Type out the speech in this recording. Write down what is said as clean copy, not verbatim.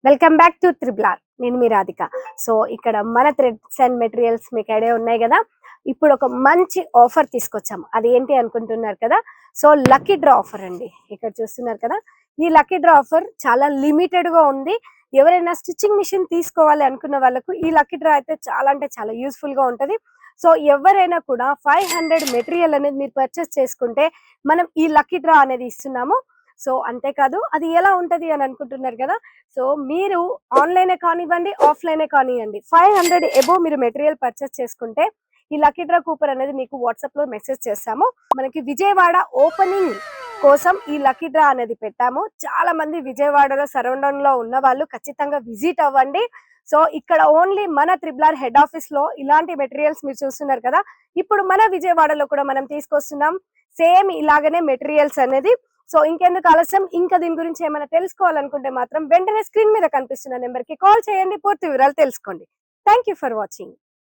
Welcome back to triple నేను మీ Radhika. So ఇక్కడ మన థ్రెడ్స్ అండ్ మెటీరియల్స్ మీకు ఐడియా ఉన్నాయి కదా. ఇప్పుడు ఒక మంచి ఆఫర్ తీసుకొచ్చాము. అది ఏంటి అనుకుంటున్నారు కదా. సో లక్కీ డ్రా ఆఫర్ అండి. ఇక్కడ చూస్తున్నారు కదా, ఈ లక్కీ డ్రా ఆఫర్ చాలా లిమిటెడ్ గా ఉంది. ఎవరైనా స్టిచ్చింగ్ మిషన్ తీసుకోవాలి అనుకున్న వాళ్ళకు ఈ లక్కీ డ్రా అయితే చాలా అంటే చాలా యూస్ఫుల్ గా ఉంటది. సో ఎవరైనా కూడా 500 మెటీరియల్ అనేది మీరు పర్చేస్ చేసుకుంటే మనం ఈ లక్కీ డ్రా అనేది ఇస్తున్నాము. సో అంతేకాదు, అది ఎలా ఉంటది అని అనుకుంటున్నారు కదా. సో మీరు ఆన్లైనే కానివ్వండి, ఆఫ్లైనే కానివ్వండి, 500 ఎబో మీరు మెటీరియల్ పర్చేస్ చేసుకుంటే ఈ లక్కీ డ్రా కూపర్ అనేది మీకు వాట్సాప్ లో మెసేజ్ చేస్తాము. మనకి విజయవాడ ఓపెనింగ్ కోసం ఈ లక్కీ డ్రా అనేది పెట్టాము. చాలా మంది విజయవాడలో సరౌండింగ్ లో ఉన్న వాళ్ళు ఖచ్చితంగా విజిట్ అవ్వండి. సో ఇక్కడ ఓన్లీ మన త్రిబుల్ హెడ్ ఆఫీస్ లో ఇలాంటి మెటీరియల్స్ మీరు చూస్తున్నారు కదా. ఇప్పుడు మన విజయవాడలో కూడా మనం తీసుకొస్తున్నాం సేమ్ ఇలాగనే మెటీరియల్స్ అనేది. సో ఇంకెందుకు ఆలస్యం, ఇంకా దీని గురించి ఏమైనా తెలుసుకోవాలనుకుంటే మాత్రం వెంటనే స్క్రీన్ మీద కనిపిస్తున్న నెంబర్ కి కాల్ చేయండి, పూర్తి వివరాలు తెలుసుకోండి. Thank you for watching.